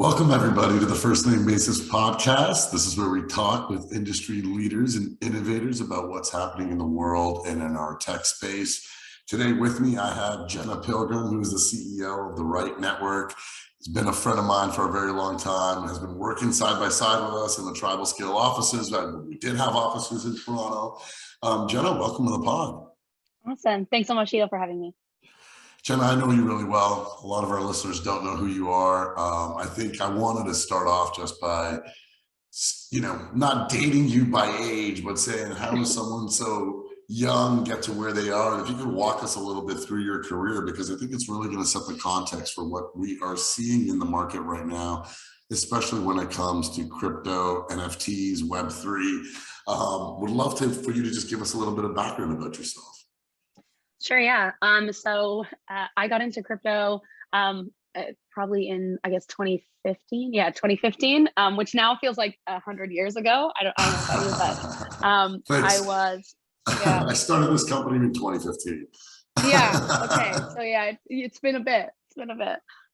Welcome, everybody, to the First Name Basis podcast. This is where we talk with industry leaders and innovators about what's happening in the world and in our tech space. Today with me, I have Jenna Pilgrim, who is the CEO of the Rite Network. He's been a friend of mine for a very long time, has been working side by side with us in the TribalScale offices. We did have offices in Toronto. Jenna, welcome to the pod. Awesome. Thanks so much, Sheetal, for having me. Jenna, I know you really well. A lot of our listeners don't know who you are. I think I wanted to start off just by, not dating you by age, but saying, how does someone so young get to where they are? And if you could walk us a little bit through your career, because I think it's really going to set the context for what we are seeing in the market right now, especially when it comes to crypto, NFTs, Web3. Would love for you to just give us a little bit of background about yourself. Sure, yeah. So I got into crypto probably in, I guess, 2015. Yeah, 2015, which now feels like 100 years ago. I don't know about you, but I started this company in 2015. Yeah, okay. So yeah, it's been a bit.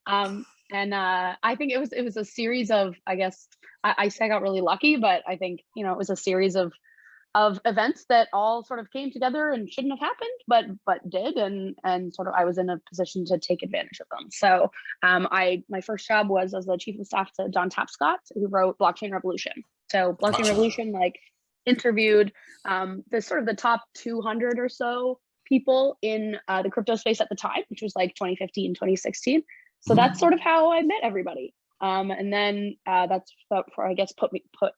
And I think it was a series of, I guess, I say I got really lucky, but I think, it was a series of events that all sort of came together and shouldn't have happened, but did, and sort of I was in a position to take advantage of them. So my first job was as the chief of staff to John Tapscott, who wrote Blockchain Revolution. So Blockchain Revolution interviewed the top 200 or so people in the crypto space at the time, which was 2015, 2016. So that's sort of how I met everybody. And then that's I guess put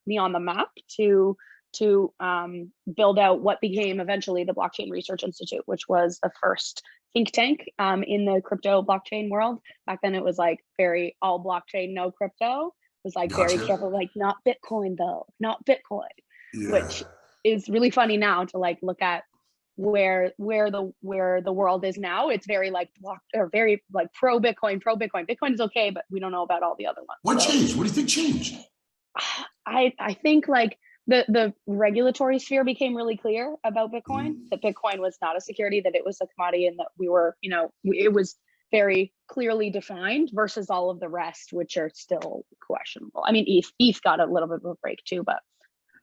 me on the map to build out what became eventually the Blockchain Research Institute, which was the first think tank in the crypto blockchain world. Back then it was very all blockchain, no crypto. It was very careful, not Bitcoin though, not Bitcoin, which is really funny now to look at where the world is now. It's very very pro Bitcoin. Bitcoin is okay, but we don't know about all the other ones. What changed? What do you think changed? I think the regulatory sphere became really clear about Bitcoin, that Bitcoin was not a security, that it was a commodity, and that we were, it was very clearly defined versus all of the rest, which are still questionable. I mean, ETH got a little bit of a break too, but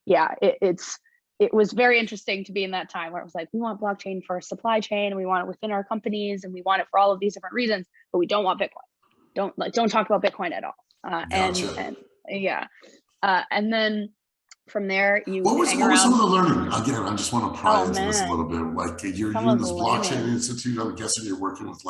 yeah, it was very interesting to be in that time where it was we want blockchain for supply chain, and we want it within our companies, and we want it for all of these different reasons, but we don't want Bitcoin. Don't talk about Bitcoin at all. And then from there, what was some of the learning? Again, I just want to pry into this a little bit. You're in this blockchain institute. I'm guessing you're working with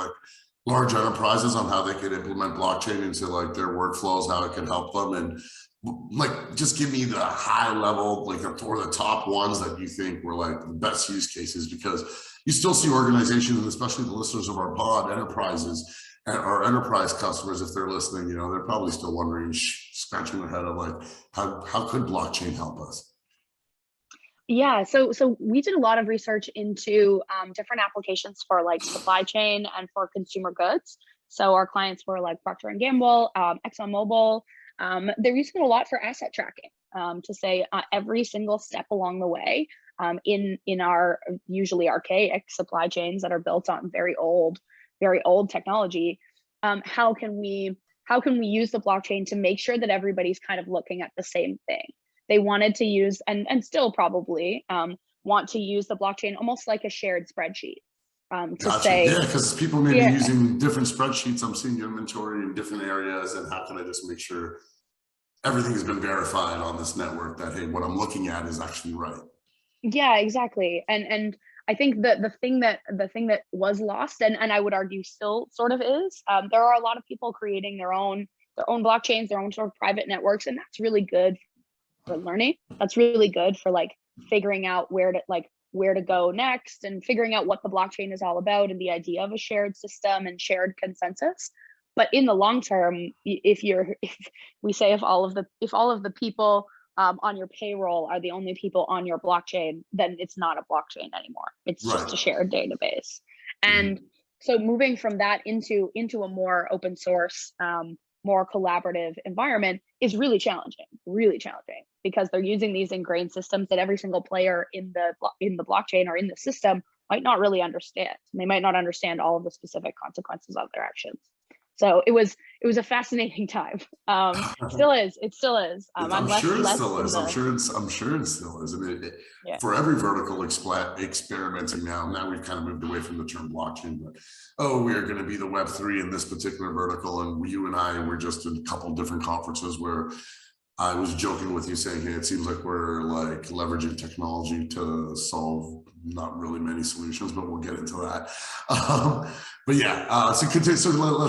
large enterprises on how they could implement blockchain into their workflows, how it can help them, and just give me the high level, or the top ones that you think were the best use cases, because you still see organizations, and especially the listeners of our pod, enterprises, our enterprise customers, if they're listening, they're probably still wondering, scratching their head of how could blockchain help us? Yeah, so we did a lot of research into different applications for supply chain and for consumer goods. So our clients were Procter & Gamble, ExxonMobil. They're using it a lot for asset tracking, to say every single step along the way in our usually archaic supply chains that are built on very old technology. How can we use the blockchain to make sure that everybody's kind of looking at the same thing? They wanted to use, and still probably want to use the blockchain almost like a shared spreadsheet. Because people may be using different spreadsheets. I'm seeing inventory in different areas, and how can I just make sure everything has been verified on this network that, hey, what I'm looking at is actually right? Yeah, exactly. And I think the thing that was lost, and I would argue still sort of is, there are a lot of people creating their own blockchains, their own sort of private networks, and that's really good for learning. That's really good for figuring out where to go next, and figuring out what the blockchain is all about, and the idea of a shared system and shared consensus. But in the long term, if all of the people on your payroll are the only people on your blockchain, then it's not a blockchain anymore. It's just a shared database. And so moving from that into a more open source, more collaborative environment is really challenging, because they're using these ingrained systems that every single player in the blockchain or in the system might not really understand. They might not understand all of the specific consequences of their actions. So it was a fascinating time. Still is. It still is. I'm sure it still is. I'm sure it still is. I mean, for every vertical experimenting now we've kind of moved away from the term blockchain, but we are going to be the Web3 in this particular vertical. And you and I were just in a couple different conferences where I was joking with you saying, hey, it seems like we're like leveraging technology to solve not really many solutions, but we'll get into that. But yeah, so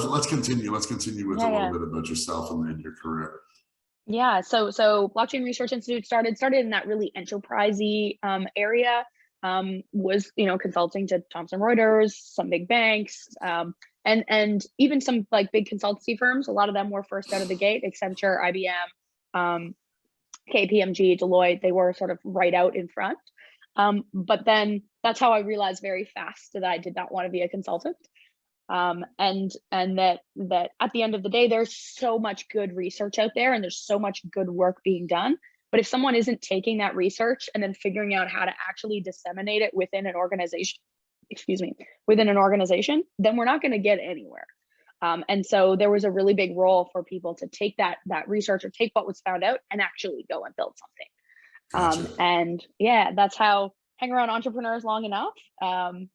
let's continue. Let's continue with a little bit about yourself and then your career. Yeah, so Blockchain Research Institute started in that really enterprisey area. Was consulting to Thomson Reuters, some big banks, and even some like big consultancy firms. A lot of them were first out of the gate: Accenture, IBM, KPMG, Deloitte. They were sort of right out in front. But then that's how I realized very fast that I did not want to be a consultant. And that at the end of the day, there's so much good research out there and there's so much good work being done. But if someone isn't taking that research and then figuring out how to actually disseminate it within an organization, then we're not going to get anywhere. And so there was a really big role for people to take that research or take what was found out and actually go and build something. Gotcha. And yeah, that's how, hang around entrepreneurs long enough,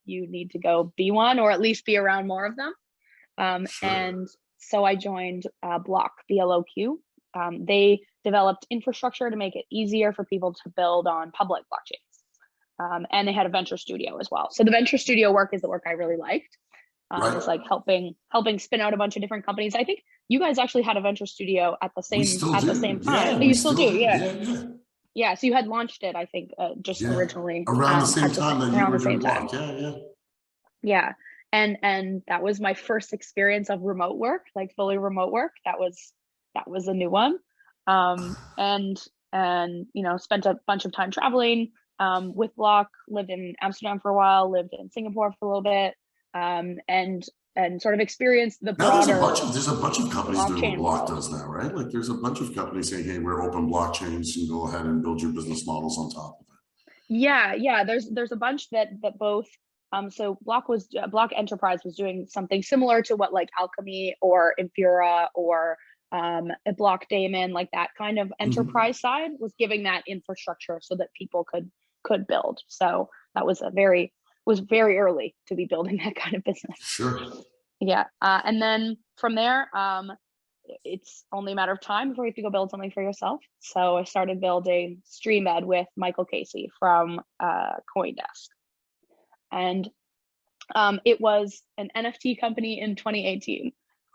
you need to go be one or at least be around more of them. Sure. And so I joined Block, BLOQ. They developed infrastructure to make it easier for people to build on public blockchains. And they had a venture studio as well. So the venture studio work is the work I really liked. Right. It's like helping spin out a bunch of different companies. I think you guys actually had a venture studio at the same time. Yeah, you still do, yeah. Yeah, so you had launched it, I think, originally around the same time that you were doing Block. Yeah, and that was my first experience of remote work, like fully remote work. That was a new one, and spent a bunch of time traveling with Block. Lived in Amsterdam for a while, lived in Singapore for a little bit, and sort of experienced the broader. There's a bunch of companies doing what Block does now, right? Like there's a bunch of companies saying, hey, we're open blockchains, and go ahead and build your business models on top of it. Yeah. There's a bunch that both. So Block Enterprise was doing something similar to what like Alchemy or Infura or a Block Daemon, like that kind of enterprise side, was giving that infrastructure so that people could build. So that was very early to be building that kind of business. Sure. Yeah. And then from there, it's only a matter of time before you have to go build something for yourself. So I started building StreamEd with Michael Casey from CoinDesk. And it was an NFT company in 2018,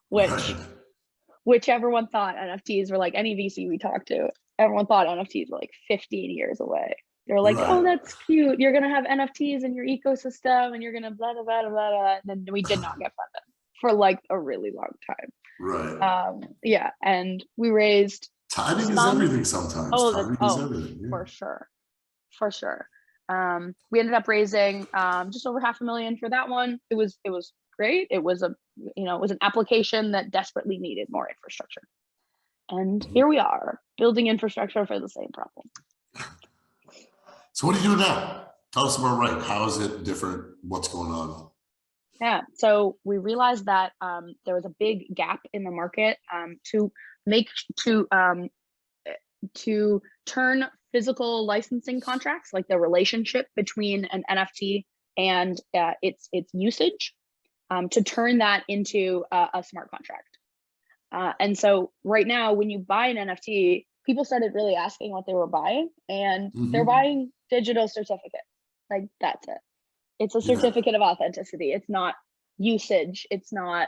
which everyone thought NFTs were like, any VC we talked to, everyone thought NFTs were like 15 years away. They're like, oh, that's cute. You're going to have NFTs in your ecosystem and you're going to blah, blah, blah, blah, blah. And then we did not get funded for like a really long time. Right. Yeah. And we raised. Timing is everything sometimes. Timing is everything. Yeah. For sure. We ended up raising just over $500,000 for that one. It was great. It was it was an application that desperately needed more infrastructure. And here we are building infrastructure for the same problem. So what are you doing now? Tell us about Rite. How is it different? What's going on? Yeah, so we realized that there was a big gap in the market to turn physical licensing contracts, like the relationship between an NFT and its usage, to turn that into a smart contract. And so right now, when you buy an NFT, people started really asking what they were buying, and they're buying digital certificate. Like that's it. It's a certificate of authenticity. It's not usage. It's not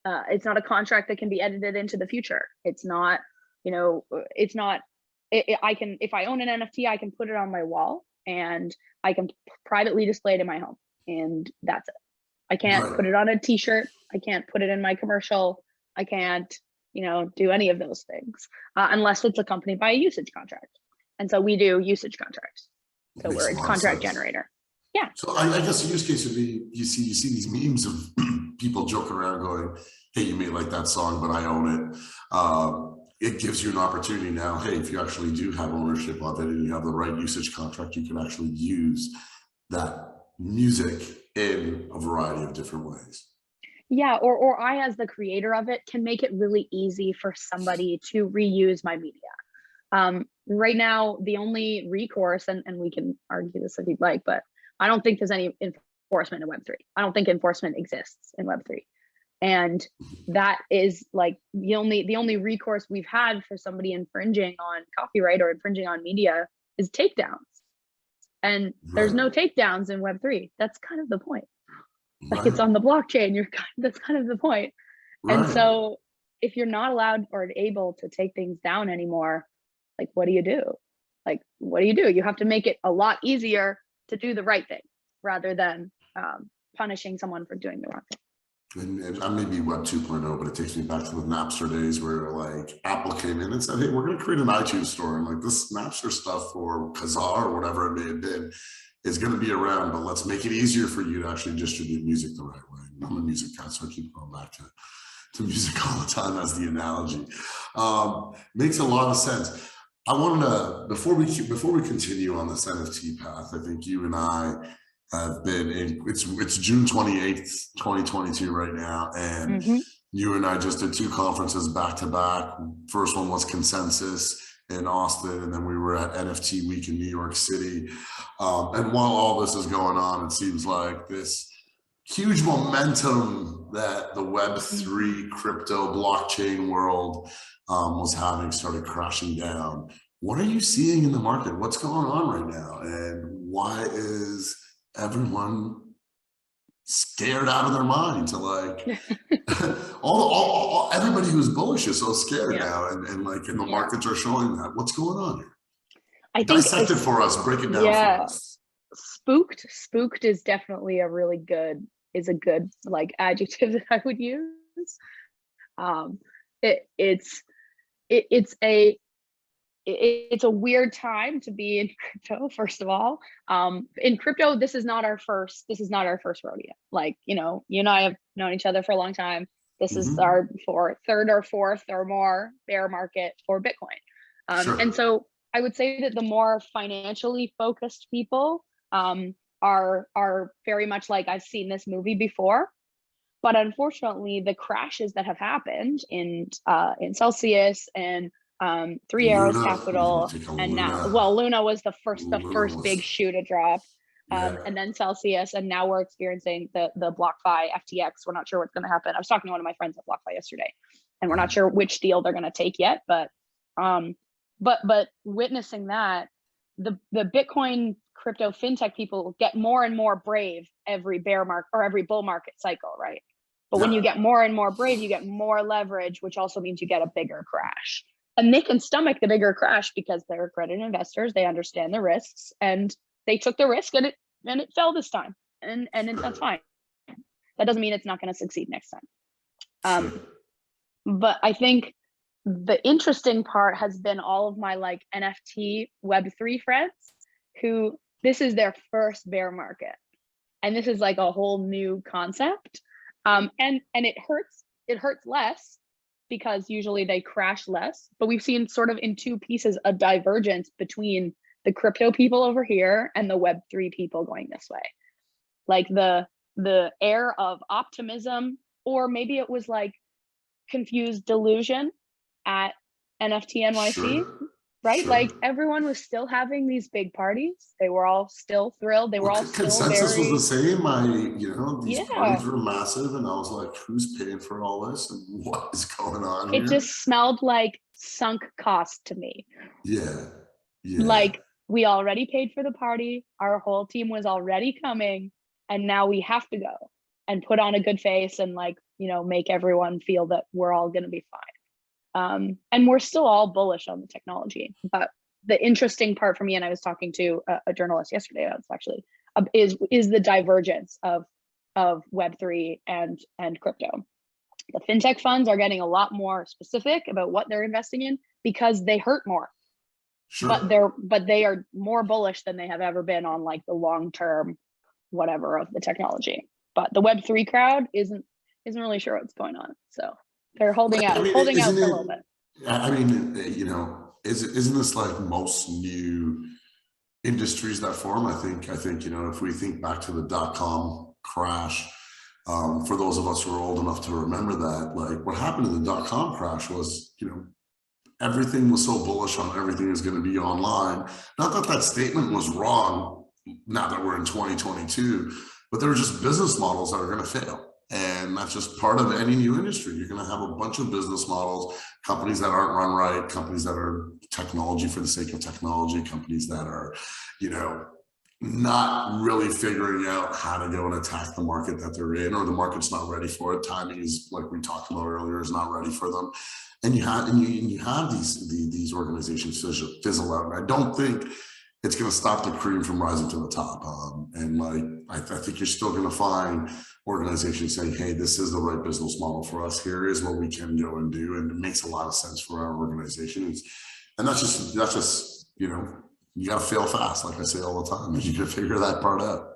a contract that can be edited into the future. It's not, it's not, if I own an NFT, I can put it on my wall and I can privately display it in my home, and that's it. I can't put it on a t-shirt. I can't put it in my commercial. I can't, do any of those things unless it's accompanied by a usage contract. And so we do usage contracts. So we're a contract generator. Yeah. So I guess the use case would be, you see these memes of people joking around going, hey, you may like that song, but I own it. It gives you an opportunity now. Hey, if you actually do have ownership of it and you have the right usage contract, you can actually use that music in a variety of different ways. Yeah, or I, as the creator of it, can make it really easy for somebody to reuse my media. Right now, the only recourse, and we can argue this if you'd like, but I don't think there's any enforcement in Web3. I don't think enforcement exists in Web3. And that is like the only recourse we've had for somebody infringing on copyright or infringing on media is takedowns. And there's no takedowns in Web3. That's kind of the point. Like it's on the blockchain. That's kind of the point. And so if you're not allowed or able to take things down anymore, like what do you do? Like what do? You have to make it a lot easier to do the right thing rather than punishing someone for doing the wrong thing. And I may be Web 2.0, but it takes me back to the Napster days where like Apple came in and said, hey, we're going to create an iTunes store. And like this Napster stuff or Kazaa or whatever it may have been is going to be around, but let's make it easier for you to actually distribute music the right way. I'm a music guy, so I keep going back to music all the time as the analogy. Makes a lot of sense. I wanted to, before we continue on this NFT path, I think you and I have been in, it's June 28th, 2022 right now. And you and I just did 2 conferences back to back. First one was Consensus in Austin, and then we were at NFT Week in New York City. And while all this is going on, it seems like this huge momentum that the Web3 crypto blockchain world was having started crashing down. What are you seeing in the market? What's going on right now? And why is everyone scared out of their mind to like everybody who's bullish is so scared now, and the markets are showing that. What's going on here? I think dissect it for us, break it down for us. Spooked is definitely a good like adjective that I would use. It's a weird time to be in crypto, first of all. In crypto, this is not our first rodeo. Like, you and I have known each other for a long time. This is our third or fourth or more bear market for Bitcoin. And so I would say that the more financially focused people are very much like, I've seen this movie before. But unfortunately, the crashes that have happened in Celsius and Three Arrows Capital, and now, Luna was the first big shoe to drop, and then Celsius, and now we're experiencing the BlockFi FTX. We're not sure what's going to happen. I was talking to one of my friends at BlockFi yesterday, and we're not sure which deal they're going to take yet. But witnessing that, the Bitcoin crypto fintech people get more and more brave every bear market or every bull market cycle, right? But when you get more and more brave, you get more leverage, which also means you get a bigger crash. And they can stomach the bigger crash because they're accredited investors. They understand the risks, and they took the risk, and it fell this time, and that's fine. That doesn't mean it's not going to succeed next time. But I think the interesting part has been all of my like NFT Web3 friends who this is their first bear market, and this is like a whole new concept. And it hurts less, because usually they crash less, but we've seen sort of in 2 pieces a divergence between the crypto people over here and the Web3 people going this way. Like the air of optimism, or maybe it was like confused delusion at NFT NYC, right? Like everyone was still having these big parties. They were all still thrilled. They were all still Consensus was the same. These parties were massive, and I was like, who's paying for all this and what is going on here? It just smelled like sunk cost to me. Like we already paid for the party. Our whole team was already coming, and now we have to go and put on a good face and make everyone feel that we're all going to be fine. And we're still all bullish on the technology, but the interesting part for me, and I was talking to a journalist yesterday, that's actually is the divergence of Web3 and crypto. The fintech funds are getting a lot more specific about what they're investing in because they hurt more. But they are more bullish than they have ever been on like the long term whatever of the technology. But the Web3 crowd isn't really sure what's going on, so they're holding out for a little bit. I mean, isn't this like most new industries that form? I think if we think back to the .com crash, For those of us who are old enough to remember that, like what happened in the dot-com crash was, everything was so bullish on everything is going to be online. Not that that statement was wrong now that we're in 2022, but there are just business models that are going to fail. And that's just part of any new industry. You're going to have a bunch of business models, companies that aren't run right, companies that are technology for the sake of technology, companies that are, not really figuring out how to go and attack the market that they're in, or the market's not ready for it. Timing is, like we talked about earlier, is not ready for them. And you have these organizations fizzle out. And I don't think it's going to stop the cream from rising to the top. And like I think you're still going to find organizations saying, "Hey, this is the right business model for us. Here is what we can go and do," and it makes a lot of sense for our organizations. And that's just you got to fail fast, like I say all the time. You got to figure that part out.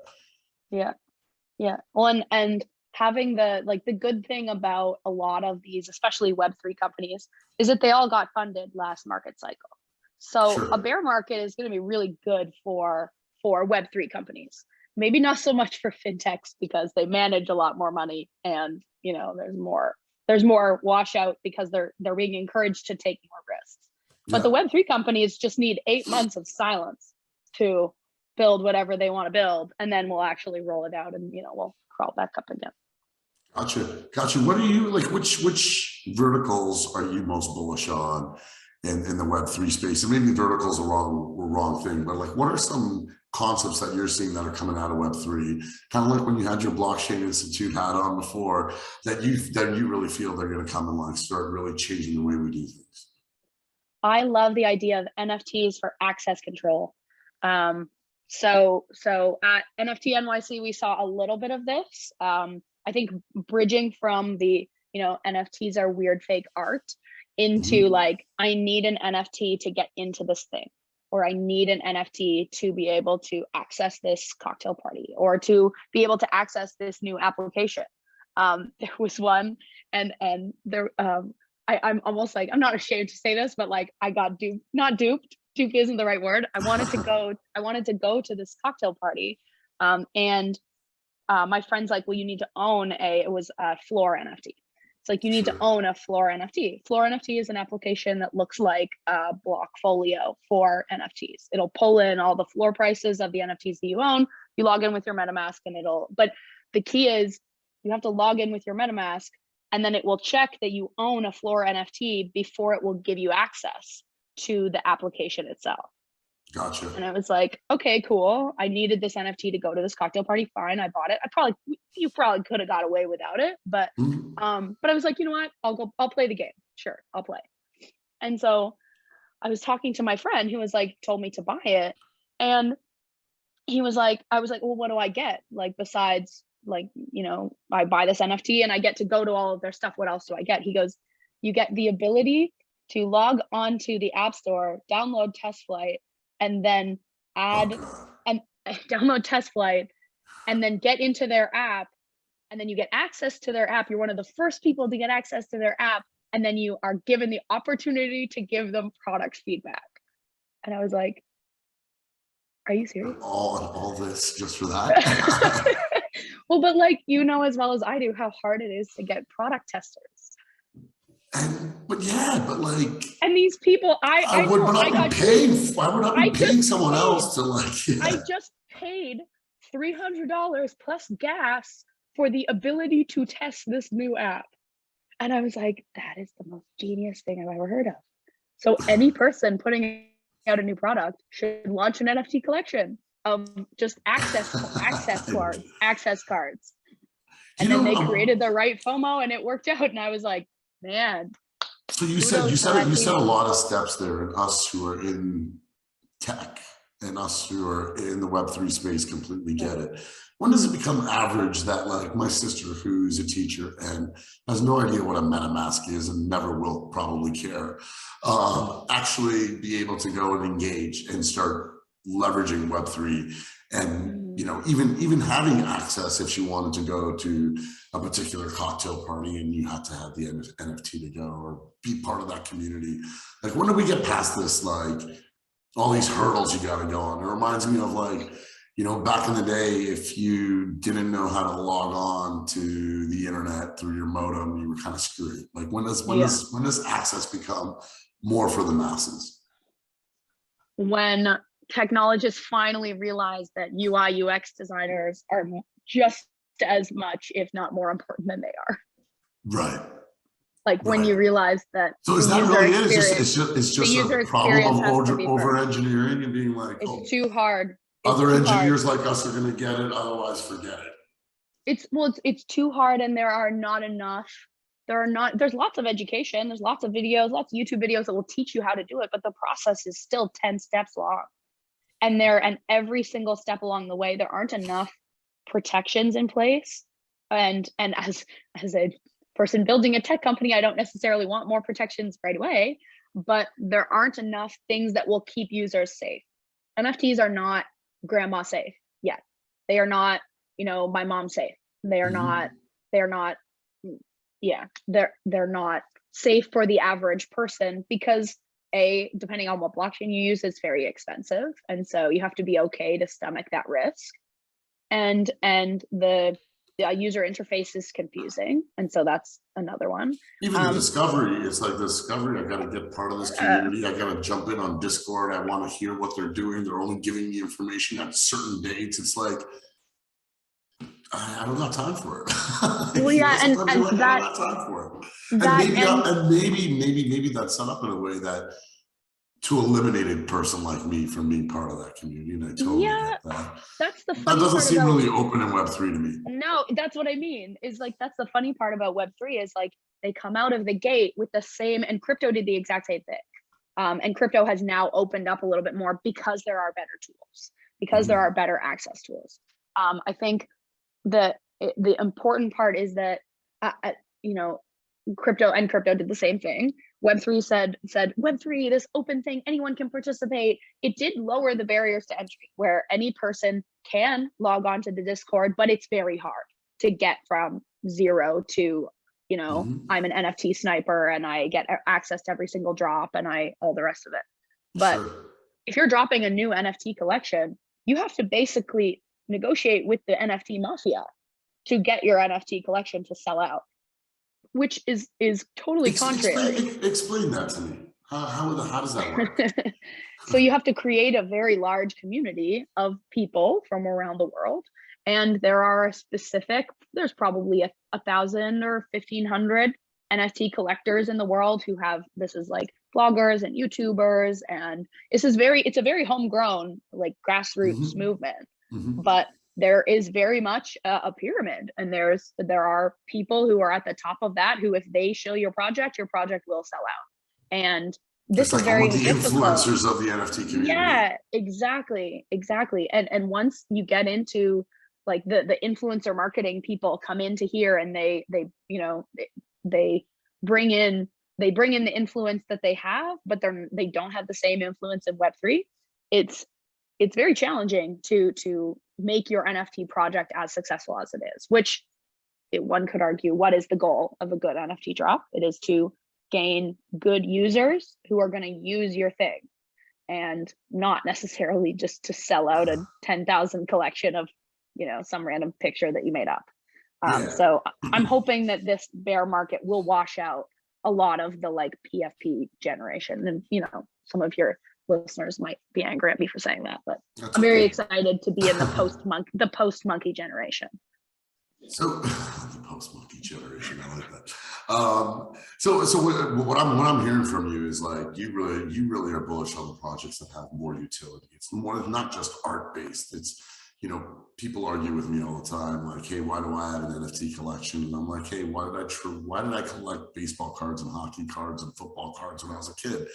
Yeah. Well, and having the good thing about a lot of these, especially Web3 companies, is that they all got funded last market cycle. So Sure. A bear market is going to be really good for Web3 companies. Maybe not so much for fintechs because they manage a lot more money, and there's more washout because they're being encouraged to take more risks. But the Web3 companies just need 8 months of silence to build whatever they want to build, and then we'll actually roll it out, and we'll crawl back up again. Gotcha. What are you like? Which verticals are you most bullish on in the Web3 space? And maybe verticals are wrong thing, but like, what are some concepts that you're seeing that are coming out of Web3? Kind of like when you had your Blockchain Institute hat on before, that you really feel they're going to come and like start really changing the way we do things. I love the idea of NFTs for access control. So at NFT NYC, we saw a little bit of this. I think bridging from the, NFTs are weird fake art into like, I need an NFT to get into this thing, or I need an NFT to be able to access this cocktail party, or to be able to access this new application. There was one, and there, I'm almost like, I'm not ashamed to say this, but like I got duped, not duped. Dupe isn't the right word. I wanted to go to this cocktail party. And my friend's like, well, you need to own it was a floor NFT. It's like, you need to own a floor NFT. Floor NFT is an application that looks like a Blockfolio for NFTs. It'll pull in all the floor prices of the NFTs that you own. You log in with your MetaMask and but the key is you have to log in with your MetaMask, and then it will check that you own a floor NFT before it will give you access to the application itself. Gotcha. And I was like, okay, cool. I needed this NFT to go to this cocktail party. Fine, I bought it. You probably could have got away without it, but I was like, you know what? I'll play the game. Sure, I'll play. And so I was talking to my friend who was like, told me to buy it, and I was like, well, what do I get? Like, besides, like, I buy this NFT and I get to go to all of their stuff. What else do I get? He goes, you get the ability to log onto the App Store, download Test Flight, and then download Test Flight, and then get into their app, and then you get access to their app. You're one of the first people to get access to their app, and then you are given the opportunity to give them product feedback. And I was like, are you serious? All this just for that? Well, but like, as well as I do how hard it is to get product testers. But like, and these people, why would I be paying someone else to like? Yeah. I just paid $300 plus gas for the ability to test this new app, and I was like, that is the most genius thing I've ever heard of. So any person putting out a new product should launch an NFT collection of just access cards, and then they created the right FOMO, and it worked out. And I was like, man. So you said a lot of steps there, and us who are in tech and us who are in the Web3 space completely get it. When does it become average that, like, my sister, who's a teacher and has no idea what a MetaMask is and never will probably care, actually be able to go and engage and start leveraging Web3, and even having access if she wanted to go to a particular cocktail party and you had to have the NFT to go or be part of that community? Like, when do we get past this, like, all these hurdles you got to go on? It reminds me of, like, you know, back in the day, if you didn't know how to log on to the internet through your modem, you were kind of screwed. Like when does access become more for the masses? When technologists finally realize that UI UX designers are just as much, if not more important than they are. Right. Like when you realize that. So is that really it? It's just a problem of over engineering and being like, it's too hard. Other engineers like us are going to get it, otherwise forget it. It's too hard, and there are not enough. There's lots of education, there's lots of videos, lots of YouTube videos that will teach you how to do it, but the process is still 10 steps long. And every single step along the way, there aren't enough protections in place. And as a person building a tech company, I don't necessarily want more protections right away, but there aren't enough things that will keep users safe. NFTs are not grandma safe yet. They are not, you know, my mom safe. They're not safe for the average person because depending on what blockchain you use, it's very expensive. And so you have to be okay to stomach that risk. And the user interface is confusing. And so that's another one. Even the discovery, it's like the discovery, I got to get part of this community. I got to jump in on Discord. I want to hear what they're doing. They're only giving me information at certain dates. It's like, I don't got time for it. Well, yeah, and I don't got time for it. Maybe that's set up in a way that to eliminate a person like me from being part of that community, and I totally get that. That's the funny that doesn't part seem really open in Web3 to me. No, that's what I mean. Is like that's the funny part about Web3 is like they come out of the gate with the same, and crypto did the exact same thing. And crypto has now opened up a little bit more because there are better tools, because there are better access tools. I think the important part is that you know, crypto did the same thing. Web3 said Web3, this open thing, anyone can participate. It did lower the barriers to entry, where any person can log on to the Discord, but it's very hard to get from zero to, you know, I'm an NFT sniper and I get access to every single drop and all the rest of it. But if you're dropping a new NFT collection, you have to basically negotiate with the NFT mafia to get your NFT collection to sell out, which is totally contrary. Explain that to me. How does that work? So you have to create a very large community of people from around the world. And there's probably 1,000 or 1,500 NFT collectors in the world who have, this is like bloggers and YouTubers. And it's a very homegrown, like grassroots movement, but there is very much a pyramid, and there are people who are at the top of that who, if they show your project will sell out. And this is very difficult. Influencers of the NFT community. Yeah, exactly. And once you get into like the influencer marketing people come into here, and they bring in the influence that they have, but they don't have the same influence in Web3. It's very challenging to make your NFT project as successful as it is, which one could argue, what is the goal of a good NFT drop? It is to gain good users who are going to use your thing, and not necessarily just to sell out a 10,000 collection of, you know, some random picture that you made up. So I'm hoping that this bear market will wash out a lot of the like PFP generation. And, you know, some of your listeners might be angry at me for saying that, but I'm very excited to be in the post monkey generation. So the post monkey generation, I like that. So what I'm hearing from you is like you really are bullish on the projects that have more utility. It's not just art based. It's, you know, people argue with me all the time, like, hey, why do I have an NFT collection? And I'm like, hey, why did I collect baseball cards and hockey cards and football cards when I was a kid?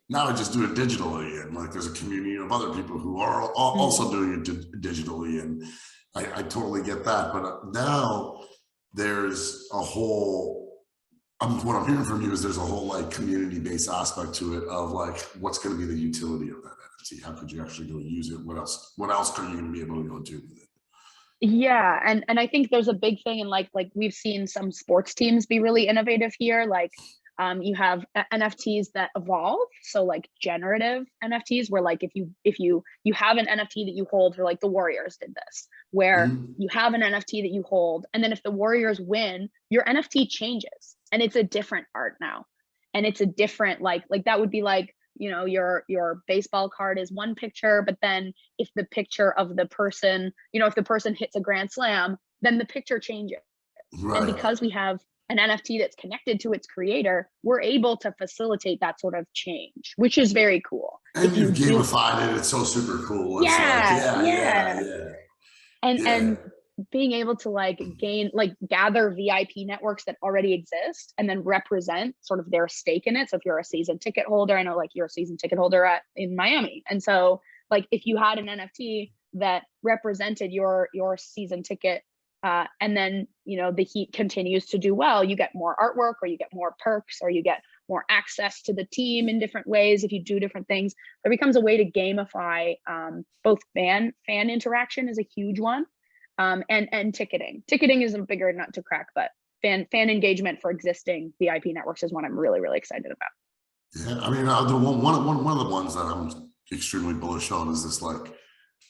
Now I just do it digitally, and like there's a community of other people who are also doing it digitally, and I totally get that. But now there's a whole, what I'm hearing from you is there's a whole like community-based aspect to it of like, what's going to be the utility of that NFT? How could you actually go use it? What else are you going to be able to go do with it? Yeah, and I think there's a big thing, and like we've seen some sports teams be really innovative here. Like You have NFTs that evolve, so like generative NFTs, where like if you have an NFT that you hold, for like the Warriors did this, where you have an NFT that you hold, and then if the Warriors win, your NFT changes and it's a different art now, and it's a different like that would be like, you know, your baseball card is one picture, but then if the picture of the person, you know, if the person hits a grand slam, then the picture changes. Right. And because we have an NFT that's connected to its creator, we're able to facilitate that sort of change, which is very cool. And you've gamified it. It's so super cool. It's And being able to like gather VIP networks that already exist and then represent sort of their stake in it. So if you're a season ticket holder, I know like you're a season ticket holder in Miami. And so like if you had an NFT that represented your season ticket, and then, you know, the Heat continues to do well, you get more artwork, or you get more perks, or you get more access to the team in different ways if you do different things. There becomes a way to gamify both fan interaction is a huge one, and ticketing. Ticketing is a bigger nut to crack, but fan engagement for existing VIP networks is one I'm really, really excited about. Yeah, I mean, one of the ones that I'm extremely bullish on is this like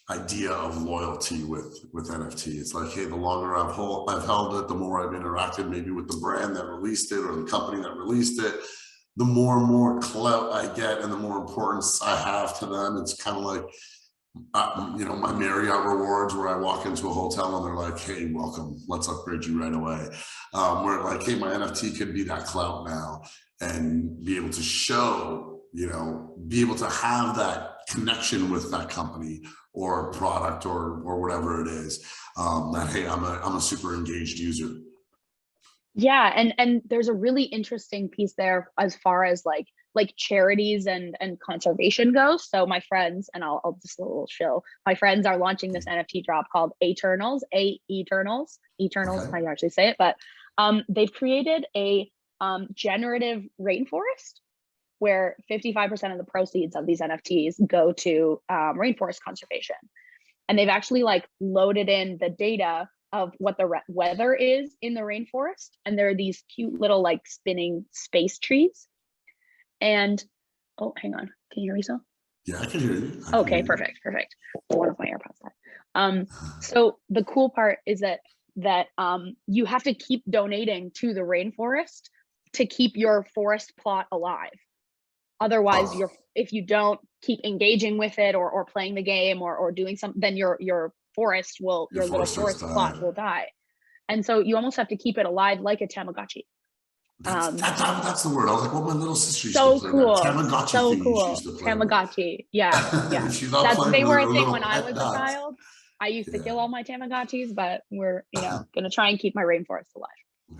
idea of loyalty with NFT. It's like, hey, the longer I've held it, the more I've interacted maybe with the brand that released it or the company that released it, the more and more clout I get and the more importance I have to them. It's kind of like, you know, my Marriott rewards, where I walk into a hotel and they're like, hey, welcome, let's upgrade you right away. Where like, hey, my NFT could be that clout now, and be able to show, you know, be able to have that connection with that company or product or whatever it is, that, hey, I'm a super engaged user. Yeah, and there's a really interesting piece there as far as like charities and conservation goes. So my friends, and I'll just a little show, my friends are launching this NFT drop called Eternals, Eternals, okay. How you actually say it, but they've created a generative rainforest where 55% of the proceeds of these NFTs go to rainforest conservation. And they've actually like loaded in the data of what the weather is in the rainforest. And there are these cute little like spinning space trees. And, oh, hang on, can you hear me still? Yeah, I can hear you. Okay, perfect. One of my AirPods died. So the cool part is that you have to keep donating to the rainforest to keep your forest plot alive. Otherwise, if you don't keep engaging with it or playing the game or doing something, then your forest will, your little forest plot will die. And so you almost have to keep it alive like a Tamagotchi. That's the word. I was like, well, my little sister used so to play cool. that Tamagotchi so thing cool. She used to play Tamagotchi. Yeah. They were a thing when I was a child. I used to kill all my Tamagotchis, but we're, you know, gonna try and keep my rainforest alive.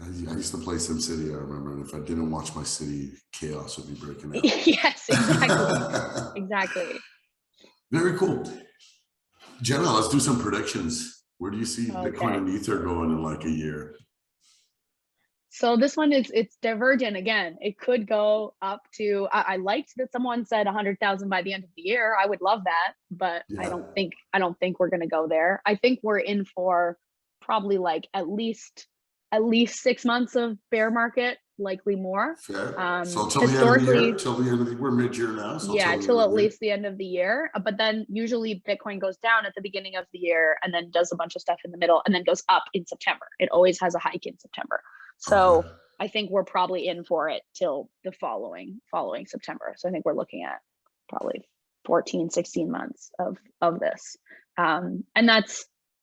I used to play SimCity, I remember, and if I didn't watch my city, chaos would be breaking out. Yes, exactly. Exactly. Very cool. Jenna, let's do some predictions. Where do you see Bitcoin and Ether going in like a year? So this one it's divergent again. It could go up to, I liked that someone said 100,000 by the end of the year. I would love that, but yeah. I don't think we're gonna go there. I think we're in for probably like at least 6 months of bear market, likely more. Fair. So till the end of the year, we're mid-year now. So yeah, till at least the end of the year. But then usually Bitcoin goes down at the beginning of the year and then does a bunch of stuff in the middle and then goes up in September. It always has a hike in September. So I think we're probably in for it till the following September. So I think we're looking at probably 14, 16 months of this. And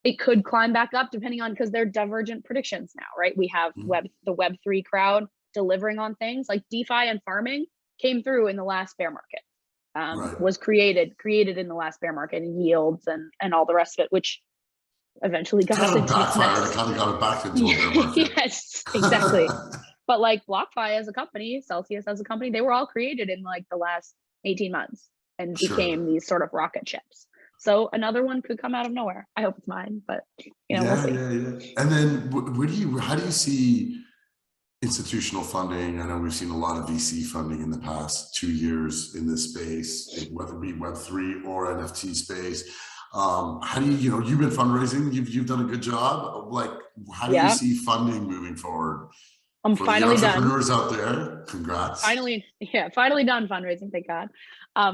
it could climb back up depending on, because they're divergent predictions now, right? We have the Web3 crowd delivering on things like DeFi and farming came through in the last bear market, was created in the last bear market, and yields and all the rest of it, which eventually got us into backfired. Kind of got it back into a bear market. Yes, exactly. But like BlockFi as a company, Celsius as a company, they were all created in like the last 18 months and became these sort of rocket ships. So another one could come out of nowhere. I hope it's mine, but we'll see. Yeah. And then how do you see institutional funding? I know we've seen a lot of VC funding in the past 2 years in this space, whether it be Web3 or NFT space. How do you've been fundraising, you've done a good job. Like, how do you see funding moving forward? I'm For finally the done. entrepreneurs out there, congrats. Finally done fundraising, thank God.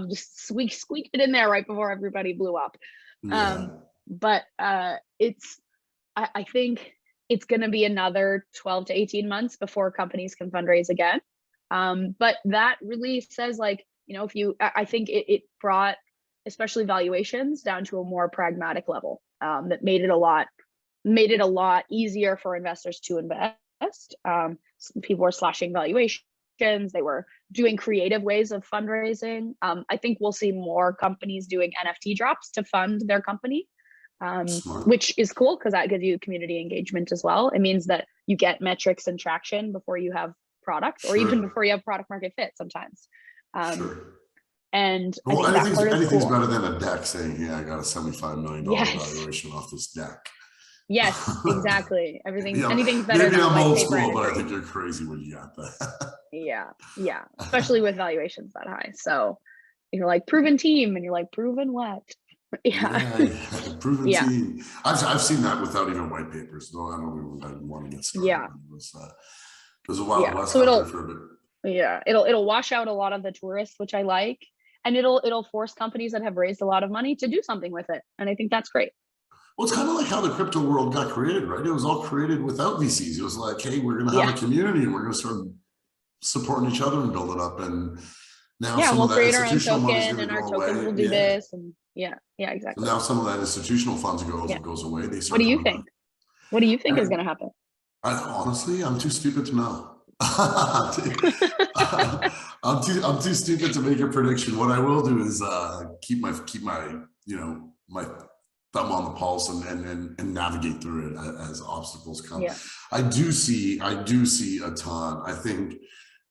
Just squeaked it in there right before everybody blew up. Yeah. But I think it's going to be another 12 to 18 months before companies can fundraise again. But that really says, like, you know, I think it brought especially valuations down to a more pragmatic level, that made it a lot easier for investors to invest. People were slashing valuations. They were doing creative ways of fundraising. I think we'll see more companies doing NFT drops to fund their company, which is cool because that gives you community engagement as well. It means that you get metrics and traction before you have product, or even before you have product market fit sometimes. And well, I think that part is anything's cool. better than a deck saying, "Yeah, I got a $75 million valuation off this deck." Yes, exactly. Anything's better maybe than I'm a old white paper school, and a but I dream. think you're crazy when you got that. Yeah, especially with valuations that high. So you're like, proven team, and you're like, proven what? Yeah, proven Yeah. team. I've seen that without even white papers, though. I don't even want to get started. Yeah. It was a wild west so out there for a bit. Yeah, it'll wash out a lot of the tourists, which I like, and it'll force companies that have raised a lot of money to do something with it, and I think that's great. Well, it's kind of like how the crypto world got created, right? It was all created without VCs. It was like, hey, we're going to have a community, and we're going to start supporting each other and build it up. And now some we'll of that create our own institutional money is token, going to and go our away. token will do this, and exactly. So now some of that institutional funds goes away. What do you think? What do you think is going to happen? Honestly, I'm too stupid to know. I'm too stupid to make a prediction. What I will do is keep my my thumb on the pulse and navigate through it as obstacles come. I do see a ton. I think,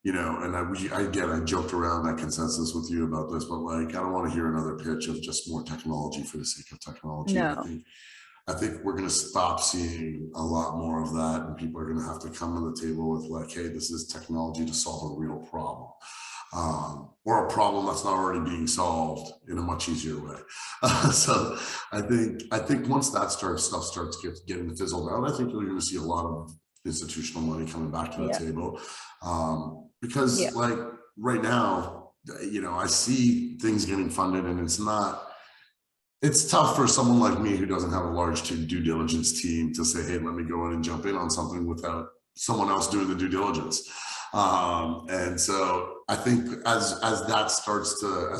and I joked around that consensus with you about this, but like, I don't want to hear another pitch of just more technology for the sake of technology. No. I think we're going to stop seeing a lot more of that, and people are going to have to come to the table with like, hey, this is technology to solve a real problem, or a problem that's not already being solved in a much easier way. So I think once that stuff starts getting fizzled out, I think you're going to see a lot of institutional money coming back to the table, because like right now, I see things getting funded, and it's tough for someone like me who doesn't have a large due diligence team to say, hey, let me go in and jump in on something without someone else doing the due diligence. And so I think as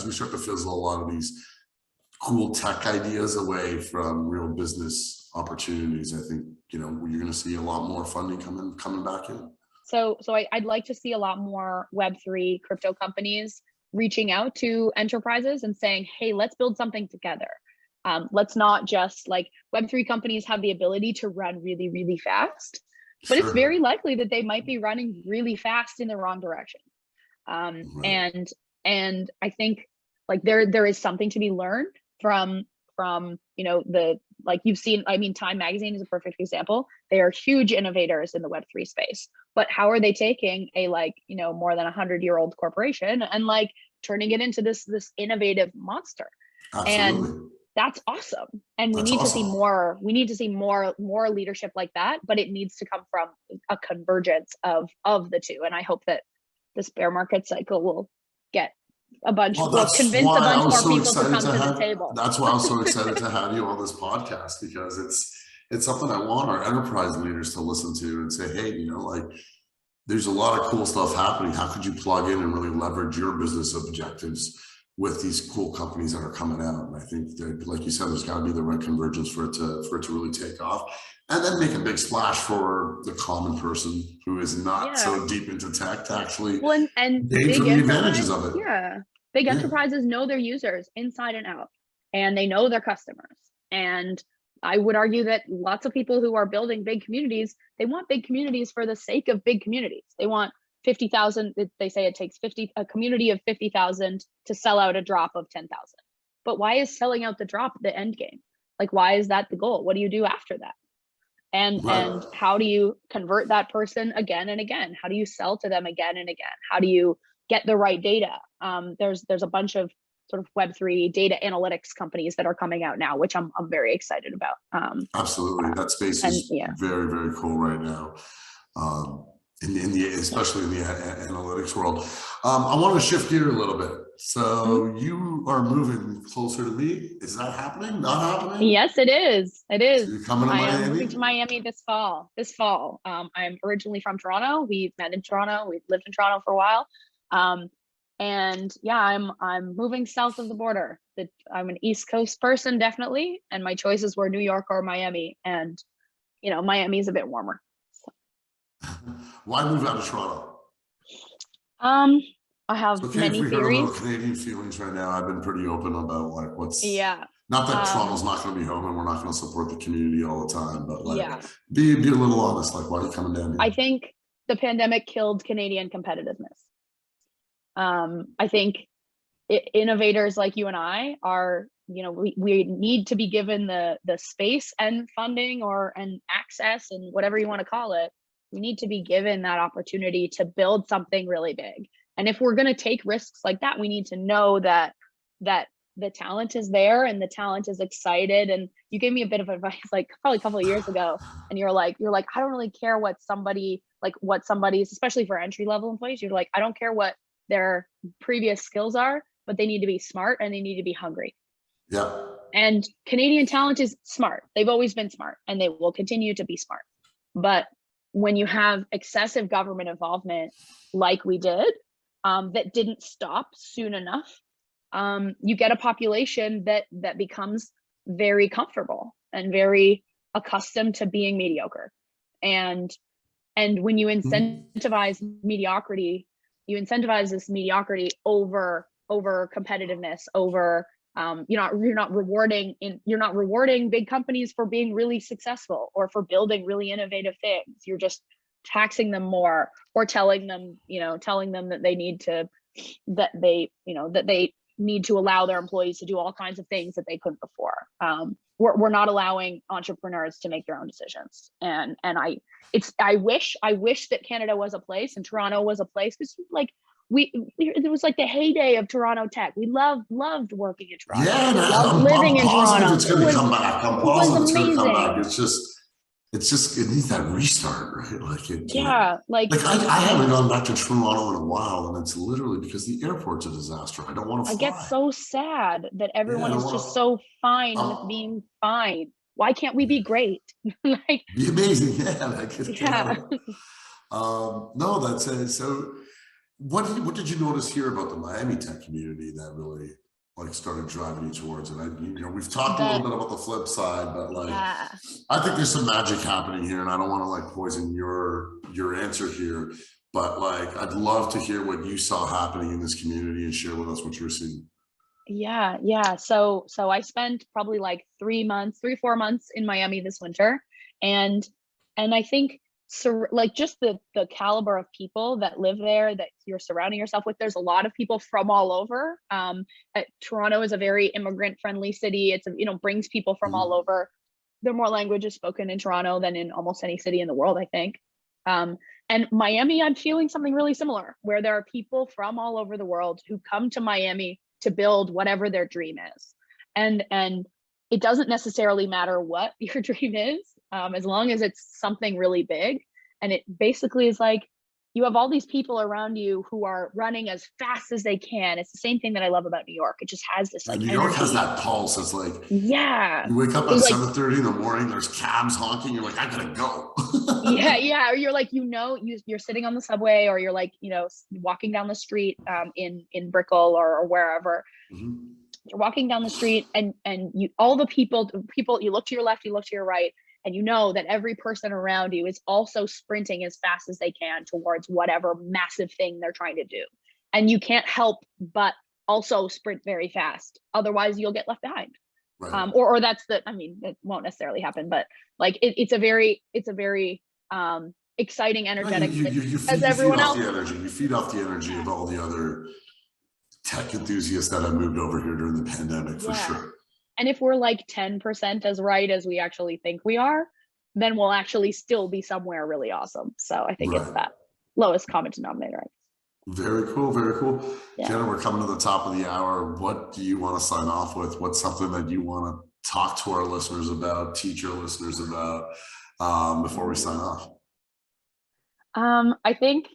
we start to fizzle a lot of these cool tech ideas away from real business opportunities, I think, you're going to see a lot more funding coming back in. So I'd like to see a lot more Web3 crypto companies reaching out to enterprises and saying, hey, let's build something together. Let's not just, like, Web3 companies have the ability to run really, really fast, but it's very likely that they might be running really fast in the wrong direction. And I think, like, there is something to be learned from like you've seen, Time Magazine is a perfect example. They are huge innovators in the Web3 space, but how are they taking a more than 100-year-old corporation and like turning it into this innovative monster? Absolutely. And that's awesome. And we need to see more. We need to see more leadership like that, but it needs to come from a convergence of the two. And I hope that this bear market cycle will get convince a bunch more people to come to the table. That's why I was so excited to have you on this podcast, because it's something I want our enterprise leaders to listen to and say, hey, there's a lot of cool stuff happening. How could you plug in and really leverage your business objectives with these cool companies that are coming out? And I think that, like you said, there's got to be the right convergence for it to really take off, and then make a big splash for the common person who is not so deep into tech to actually and gain from the advantages of it. Big enterprises know their users inside and out, and they know their customers. And I would argue that lots of people who are building big communities, they want big communities for the sake of big communities. They want 50,000. They say it takes a community of 50,000 to sell out a drop of 10,000. But why is selling out the drop the end game? Like, why is that the goal? What do you do after that? And how do you convert that person again and again? How do you sell to them again and again? How do you get the right data? There's a bunch of sort of Web3 data analytics companies that are coming out now, which I'm very excited about. Absolutely, that space is very, very cool right now. especially in the analytics world. I want to shift gear a little bit. So you are moving closer to me. Is that happening? Not happening? Yes, it is. It is. So you're coming to Miami? I am moving to Miami this fall. I'm originally from Toronto. We met in Toronto. We've lived in Toronto for a while. And yeah, I'm moving south of the border. I'm an East Coast person, definitely. And my choices were New York or Miami. And, you know, Miami is a bit warmer. So. Why move out of Toronto? I have many if we theories. Heard a little Canadian feelings right now. I've been pretty open about like what's not that Toronto's not going to be home and we're not going to support the community all the time, but like be a little honest. Like, why are you coming down here? I think the pandemic killed Canadian competitiveness. I think innovators like you and I are, you know, we need to be given the space and funding and access and whatever you want to call it. We need to be given that opportunity to build something really big. And if we're going to take risks like that, we need to know that the talent is there and the talent is excited. And you gave me a bit of advice, like probably a couple of years ago, and you're like, I don't really care what somebody's, especially for entry level employees, you're like, I don't care what their previous skills are, but they need to be smart and they need to be hungry. Yeah. And Canadian talent is smart. They've always been smart and they will continue to be smart. But when you have excessive government involvement like we did, that didn't stop soon enough, you get a population that becomes very comfortable and very accustomed to being mediocre. And when you incentivize mediocrity, you incentivize this mediocrity over competitiveness, over you're not rewarding big companies for being really successful or for building really innovative things. You're just taxing them more or telling them that they need to allow their employees to do all kinds of things that they couldn't before. We're not allowing entrepreneurs to make their own decisions. And I wish that Canada was a place and Toronto was a place, because like it was like the heyday of Toronto tech. We loved working in Toronto. Yeah, living in Toronto. It's going to come back. I'm positive it's going to come back. It's just it needs that restart, right? Like I haven't gone back to Toronto in a while, and it's literally because the airport's a disaster. I don't want to fly. I get so sad that everyone is just so fine with being fine. Why can't we be great? Be amazing, no, that's it. So what did you notice here about the Miami tech community that really like started driving you towards it? We've talked a little bit about the flip side, but like I think there's some magic happening here, and I don't want to like poison your answer here, but like I'd love to hear what you saw happening in this community and share with us what you're seeing. Yeah. So I spent probably like 3 or 4 months in Miami this winter, and I think like just the caliber of people that live there that you're surrounding yourself with. There's a lot of people from all over. Toronto is a very immigrant friendly city. It's brings people from all over. There are more languages spoken in Toronto than in almost any city in the world, I think. And Miami, I'm feeling something really similar, where there are people from all over the world who come to Miami to build whatever their dream is. And it doesn't necessarily matter what your dream is, as long as it's something really big. And it basically is like, you have all these people around you who are running as fast as they can. It's the same thing that I love about New York. It just has this like New York has that pulse. It's like, you wake up at 7:30 in the morning, there's cabs honking. You're like, I gotta go. yeah. Or you're like, you're sitting on the subway, or you're like, walking down the street in Brickell or wherever. You're walking down the street and all the people, you look to your left, you look to your right, and you know that every person around you is also sprinting as fast as they can towards whatever massive thing they're trying to do. And you can't help but also sprint very fast. Otherwise you'll get left behind. Right. Or that's it won't necessarily happen, but like it's a very exciting, energetic, you feed off the energy of all the other tech enthusiasts that have moved over here during the pandemic, for sure. And if we're like 10% as right as we actually think we are, then we'll actually still be somewhere really awesome. So I think it's that lowest common denominator. Very cool. Very cool. Yeah. Jenna, we're coming to the top of the hour. What do you want to sign off with? What's something that you want to talk to our listeners about, teach our listeners about before we sign off? I think,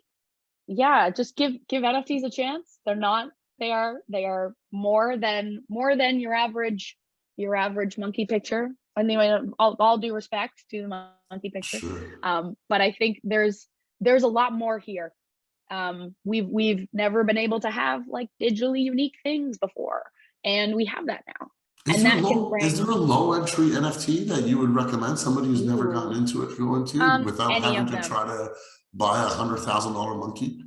yeah, just give NFTs a chance. They are more than your average monkey picture. Anyway, all due respect to the monkey picture. Sure. But I think there's a lot more here. We've never been able to have like digitally unique things before, and we have that now. Is there a low entry NFT that you would recommend somebody who's never gotten into it to go into without having to try to buy $100,000 monkey?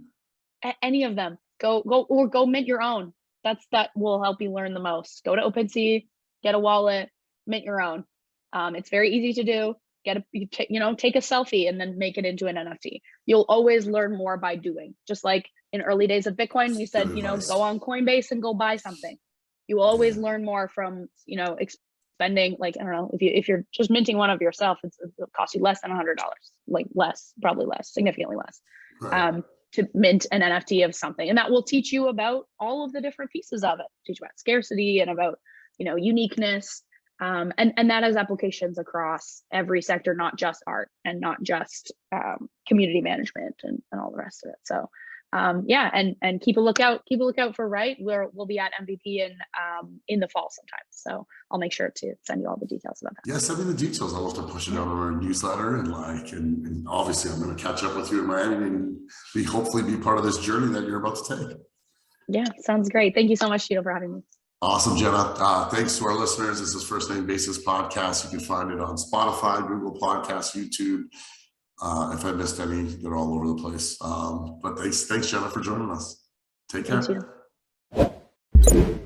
Any of them. Go mint your own. That will help you learn the most. Go to OpenSea, get a wallet, mint your own. It's very easy to do. Take a selfie and then make it into an NFT. You'll always learn more by doing. Just like in early days of Bitcoin, we said, go on Coinbase and go buy something. You will always learn more from, spending, like, I don't know, if you're just minting one of yourself, it'll cost you less than $100, like probably less, significantly less, right. To mint an NFT of something. And that will teach you about all of the different pieces of it, teach you about scarcity and about, uniqueness. And that has applications across every sector, not just art and not just community management and all the rest of it. So yeah, and keep a lookout for Rite. We'll be at MVP in the fall sometime. So I'll make sure to send you all the details about that. Yeah, send me the details. I'll have to push it out on our newsletter and obviously I'm going to catch up with you in Miami and hopefully be part of this journey that you're about to take. Yeah, sounds great. Thank you so much, Sheetal, for having me. Awesome, Jenna. Thanks to our listeners. This is First Name Basis Podcast. You can find it on Spotify, Google Podcasts, YouTube. If I missed any, they're all over the place. But thanks, Jenna, for joining us. Take care. Thank you.